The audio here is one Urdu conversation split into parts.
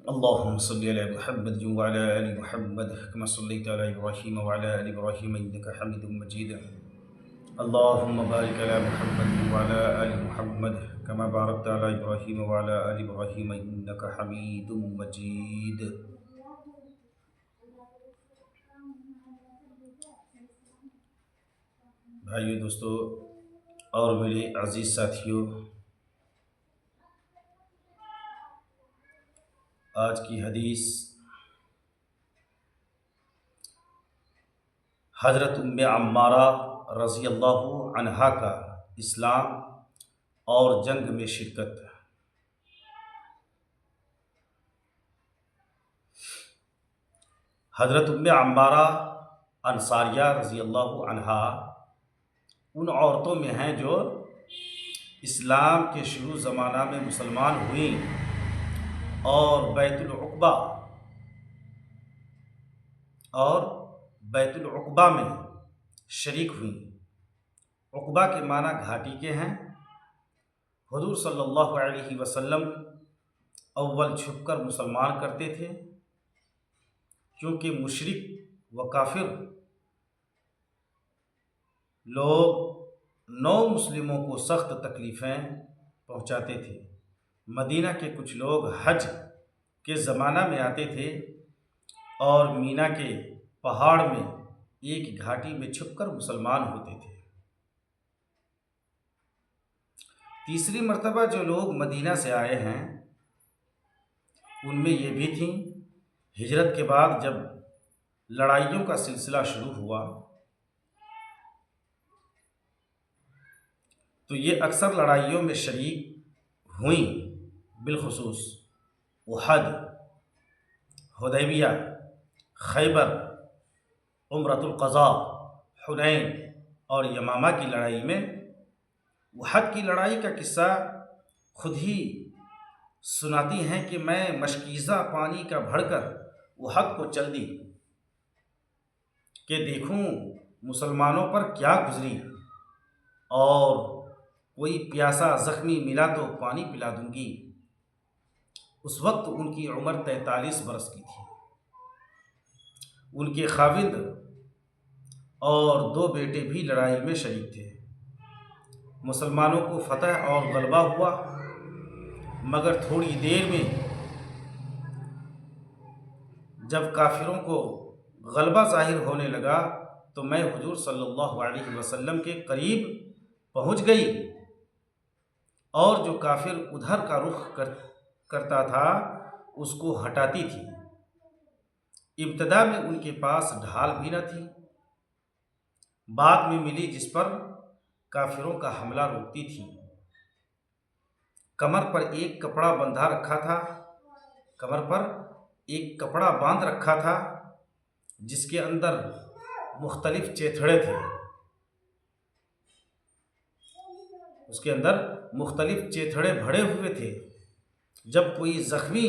اللهم صل على محمد وعلى آل محمد كما صليت على إبراهيم وعلى آل إبراهيم إنك حميد مجيد. اللهم بارك على محمد وعلى آل محمد كما باركت على إبراهيم وعلى آل إبراهيم إنك حميد مجيد. بھائیو، دوستو اور میرے عزیز ساتھیوں، آج کی حدیث حضرت عمارہ رضی اللہ عنہا کا اسلام اور جنگ میں شرکت. حضرت عمارہ انصاریہ رضی اللہ عنہا ان عورتوں میں ہیں جو اسلام کے شروع زمانہ میں مسلمان ہوئیں اور بیت العقبہ میں شریک ہوئیں. عقبہ کے معنی گھاٹی کے ہیں. حضور صلی اللہ علیہ وسلم اول چھپ کر مسلمان کرتے تھے، کیونکہ مشرک و کافر لوگ نو مسلموں کو سخت تکلیفیں پہنچاتے تھے. مدینہ کے کچھ لوگ حج کے زمانہ میں آتے تھے اور مینا کے پہاڑ میں ایک گھاٹی میں چھپ کر مسلمان ہوتے تھے. تیسری مرتبہ جو لوگ مدینہ سے آئے ہیں ان میں یہ بھی تھیں. ہجرت کے بعد جب لڑائیوں کا سلسلہ شروع ہوا تو یہ اکثر لڑائیوں میں شریک ہوئیں، بالخصوص احد، حدیبیہ، خیبر، عمرۃ القضاء، حنین اور یمامہ کی لڑائی میں. احد کی لڑائی کا قصہ خود ہی سناتی ہیں کہ میں مشکیزہ پانی کا بھر کر احد کو چل دی کہ دیکھوں مسلمانوں پر کیا گزری، اور کوئی پیاسا زخمی ملا تو پانی پلا دوں گی. اس وقت ان کی عمر 43 برس کی تھی. ان کے خاوند اور 2 بیٹے بھی لڑائی میں شریک تھے. مسلمانوں کو فتح اور غلبہ ہوا، مگر تھوڑی دیر میں جب کافروں کو غلبہ ظاہر ہونے لگا تو میں حضور صلی اللہ علیہ وسلم کے قریب پہنچ گئی اور جو کافر ادھر کا رخ کرتا تھا اس کو ہٹاتی تھی. ابتدا میں ان کے پاس ڈھال بھی نہ تھی، بعد میں ملی جس پر کافروں کا حملہ روکتی تھی. کمر پر ایک کپڑا باندھ رکھا تھا جس کے اندر مختلف چیتھڑے تھے. اس کے اندر مختلف چیتھڑے بھرے ہوئے تھے. جب کوئی زخمی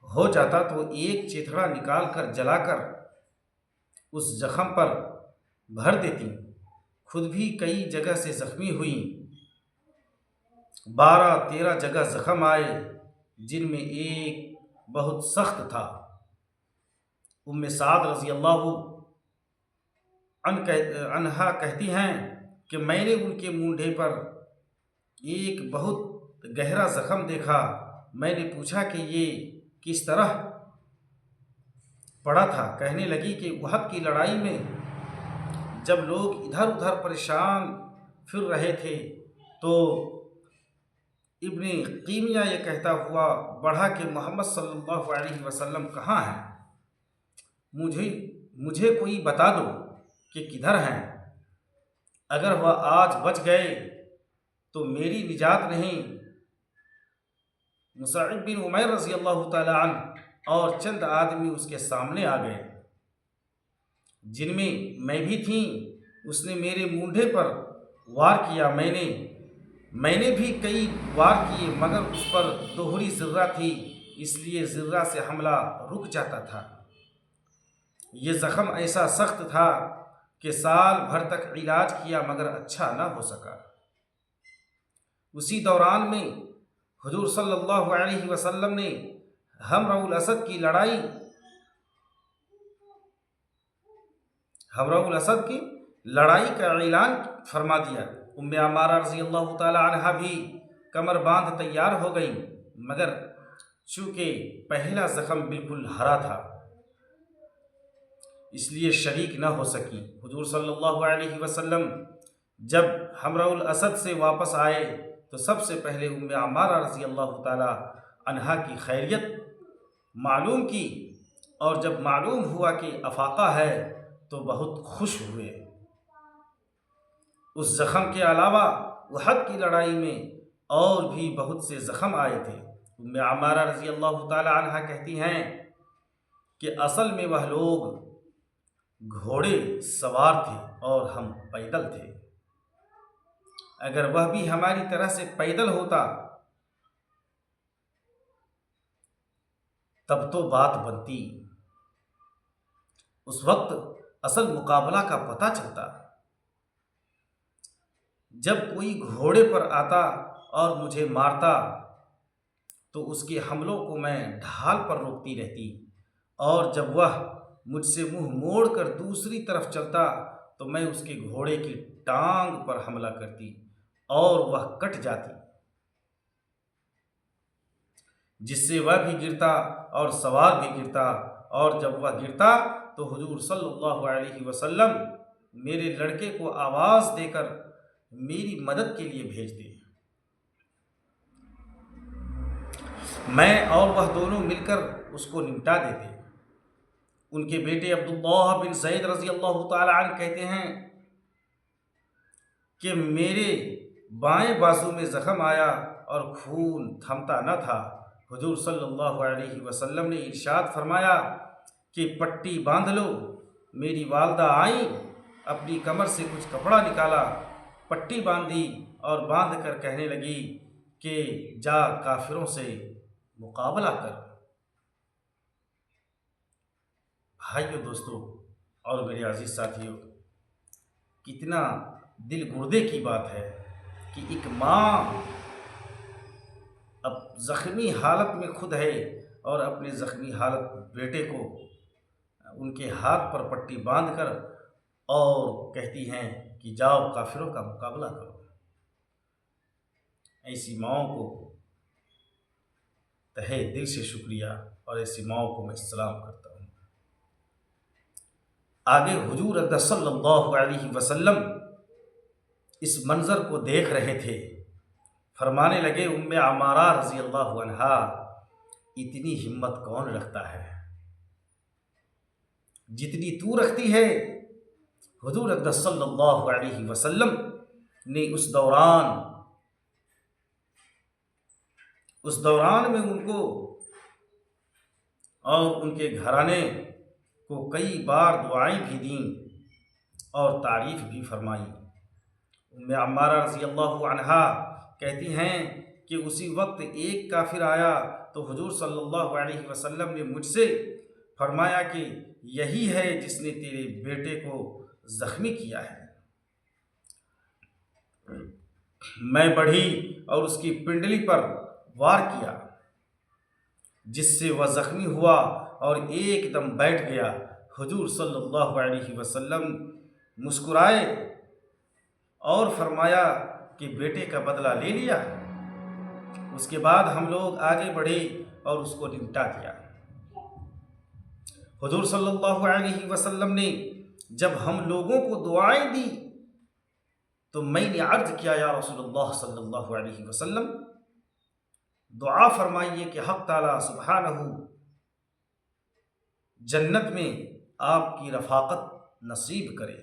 ہو جاتا تو ایک چیتھڑا نکال کر جلا کر اس زخم پر بھر دیتی. خود بھی کئی جگہ سے زخمی ہوئیں. 12-13 جگہ زخم آئے جن میں ایک بہت سخت تھا. ام سعد رضی اللہ عنہا کہتی ہیں کہ میں نے ان کے مونڈھے پر ایک بہت گہرا زخم دیکھا. میں نے پوچھا کہ یہ کس طرح پڑا تھا. کہنے لگی کہ احد کی لڑائی میں جب لوگ ادھر ادھر پریشان پھر رہے تھے تو ابن قیمیہ یہ کہتا ہوا بڑھا کہ محمد صلی اللہ علیہ وسلم کہاں ہیں؟ مجھے کوئی بتا دو کہ کدھر ہیں. اگر وہ آج بچ گئے تو میری نجات نہیں. مصعب بن عمیر رضی اللہ تعالی عنہ اور چند آدمی اس کے سامنے آ گئے جن میں بھی تھیں. اس نے میرے مونڈھے پر وار کیا. میں نے بھی کئی وار کیے مگر اس پر دوہری زرہ تھی، اس لیے زرہ سے حملہ رک جاتا تھا. یہ زخم ایسا سخت تھا کہ سال بھر تک علاج کیا مگر اچھا نہ ہو سکا. اسی دوران میں حضور صلی اللہ علیہ وسلم نے ہمراء الاسد کی لڑائی، ہمراء الاسد کی لڑائی کا اعلان فرما دیا۔ ام عمارہ رضی اللہ تعالی عنہا بھی کمر باندھ تیار ہو گئی، مگر چونکہ پہلا زخم بالکل ہرا تھا اس لیے شریک نہ ہو سکی۔ حضور صلی اللہ علیہ وسلم جب ہمراء الاسد سے واپس آئے تو سب سے پہلے ام عمارہ رضی اللہ تعالی عنہا کی خیریت معلوم کی، اور جب معلوم ہوا کہ افاقہ ہے تو بہت خوش ہوئے۔ اس زخم کے علاوہ احد کی لڑائی میں اور بھی بہت سے زخم آئے تھے۔ ام عمارہ رضی اللہ تعالی عنہا کہتی ہیں کہ اصل میں وہ لوگ گھوڑے سوار تھے اور ہم پیدل تھے۔ اگر وہ بھی ہماری طرح سے پیدل ہوتا تب تو بات بنتی، اس وقت اصل مقابلہ کا پتہ چلتا۔ جب کوئی گھوڑے پر آتا اور مجھے مارتا تو اس کے حملوں کو میں ڈھال پر روکتی رہتی، اور جب وہ مجھ سے منہ موڑ کر دوسری طرف چلتا تو میں اس کے گھوڑے کی ٹانگ پر حملہ کرتی اور وہ کٹ جاتی، جس سے وہ بھی گرتا اور سوار بھی گرتا، اور جب وہ گرتا تو حضور صلی اللہ علیہ وسلم میرے لڑکے کو آواز دے کر میری مدد کے لیے بھیجتے، میں اور وہ دونوں مل کر اس کو نمٹا دیتے۔ ان کے بیٹے عبداللہ بن زید رضی اللہ تعالی عنہ کہتے ہیں کہ میرے بائیں بازو میں زخم آیا اور خون تھمتا نہ تھا۔ حضور صلی اللہ علیہ وسلم نے ارشاد فرمایا کہ پٹی باندھ لو۔ میری والدہ آئیں، اپنی کمر سے کچھ کپڑا نکالا، پٹی باندھی اور باندھ کر کہنے لگی کہ جا کافروں سے مقابلہ کر۔ بھائیو، دوستو اور میرے عزیز ساتھیو، کتنا دل گردے کی بات ہے کہ ایک ماں اب زخمی حالت میں خود ہے اور اپنے زخمی حالت بیٹے کو ان کے ہاتھ پر پٹی باندھ کر اور کہتی ہیں کہ جاؤ کافروں کا مقابلہ کرو۔ ایسی ماؤں کو تہہ دل سے شکریہ، اور ایسی ماؤں کو میں سلام کرتا ہوں۔ آگے حضور اقدس صلی اللہ علیہ وسلم اس منظر کو دیکھ رہے تھے، فرمانے لگے ام عمارہ رضی اللہ عنہا، اتنی ہمت کون رکھتا ہے جتنی تو رکھتی ہے۔ حضور اقدس صلی اللہ علیہ وسلم نے اس دوران میں ان کو اور ان کے گھرانے کو کئی بار دعائیں بھی دیں اور تعریف بھی فرمائی۔ ام عمارہ رضی اللہ عنہا کہتی ہیں کہ اسی وقت ایک کافر آیا تو حضور صلی اللہ علیہ وسلم نے مجھ سے فرمایا کہ یہی ہے جس نے تیرے بیٹے کو زخمی کیا ہے۔ میں بڑھی اور اس کی پنڈلی پر وار کیا، جس سے وہ زخمی ہوا اور ایک دم بیٹھ گیا۔ حضور صلی اللہ علیہ وسلم مسکرائے اور فرمایا کہ بیٹے کا بدلہ لے لیا۔ اس کے بعد ہم لوگ آگے بڑھے اور اس کو نمٹا دیا۔ حضور صلی اللہ علیہ وسلم نے جب ہم لوگوں کو دعائیں دی تو میں نے عرض کیا، یا رسول اللہ صلی اللہ علیہ وسلم، دعا فرمائیے کہ حق تعالی سبحانہ جنت میں آپ کی رفاقت نصیب کرے۔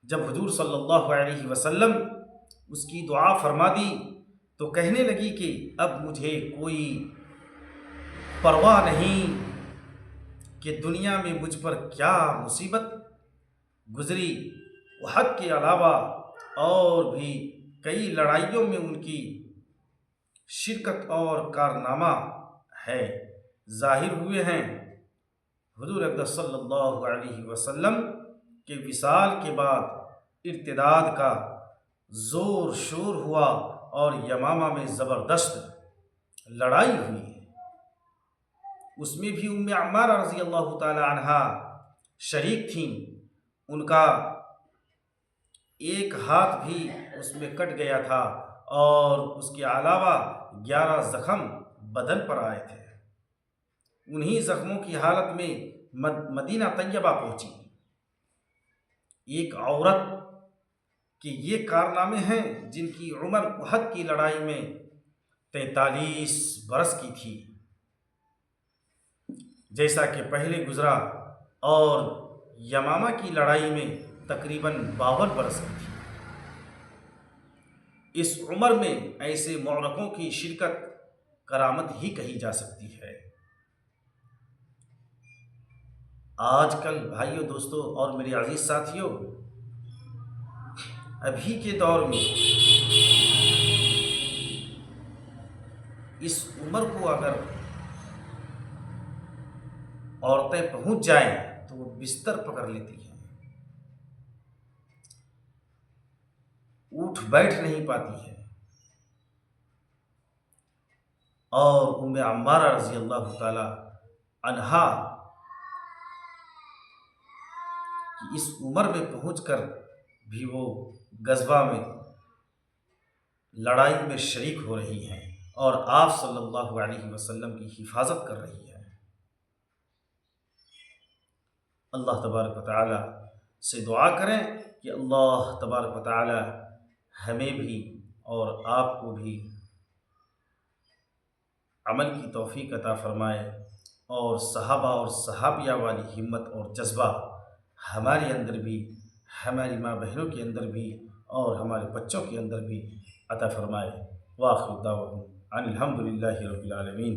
جب حضور صلی اللہ علیہ وسلم اس کی دعا فرما دی تو کہنے لگی کہ اب مجھے کوئی پرواہ نہیں کہ دنیا میں مجھ پر کیا مصیبت گزری۔ احد کے علاوہ اور بھی کئی لڑائیوں میں ان کی شرکت اور کارنامہ ہے ظاہر ہوئے ہیں۔ حضور اقدس صلی اللہ علیہ وسلم کے وصال کے بعد ارتداد کا زور شور ہوا اور یمامہ میں زبردست لڑائی ہوئی ہے، اس میں بھی ام عمارہ رضی اللہ تعالی عنہا شریک تھیں، ان کا ایک ہاتھ بھی اس میں کٹ گیا تھا اور اس کے علاوہ 11 زخم بدن پر آئے تھے۔ انہی زخموں کی حالت میں مدینہ طیبہ پہنچی۔ ایک عورت کے یہ کارنامے ہیں جن کی عمر احد کی لڑائی میں 43 برس کی تھی، جیسا کہ پہلے گزرا، اور یمامہ کی لڑائی میں تقریباً 52 برس کی تھی۔ اس عمر میں ایسے معرکوں کی شرکت کرامت ہی کہی جا سکتی ہے۔ آج کل بھائیوں، دوستوں اور میرے عزیز ساتھیوں، ابھی کے دور میں اس عمر کو اگر عورتیں پہنچ جائیں تو وہ بستر پکڑ لیتی ہیں، اٹھ بیٹھ نہیں پاتی ہے۔ اور ام عمارہ رضی اللہ تعالی عنہا کی اس عمر میں پہنچ کر بھی وہ غزوہ میں لڑائی میں شریک ہو رہی ہیں اور آپ صلی اللہ علیہ وسلم کی حفاظت کر رہی ہے۔ اللہ تبارک و تعالی سے دعا کریں کہ اللہ تبارک و تعالی ہمیں بھی اور آپ کو بھی عمل کی توفیق عطا فرمائے، اور صحابہ اور صحابیہ والی ہمت اور جذبہ ہمارے اندر بھی، ہماری ماں بہنوں کے اندر بھی اور ہمارے بچوں کے اندر بھی عطا فرمائے۔ وآخر دعواہم ان الحمد للہ رب العالمین۔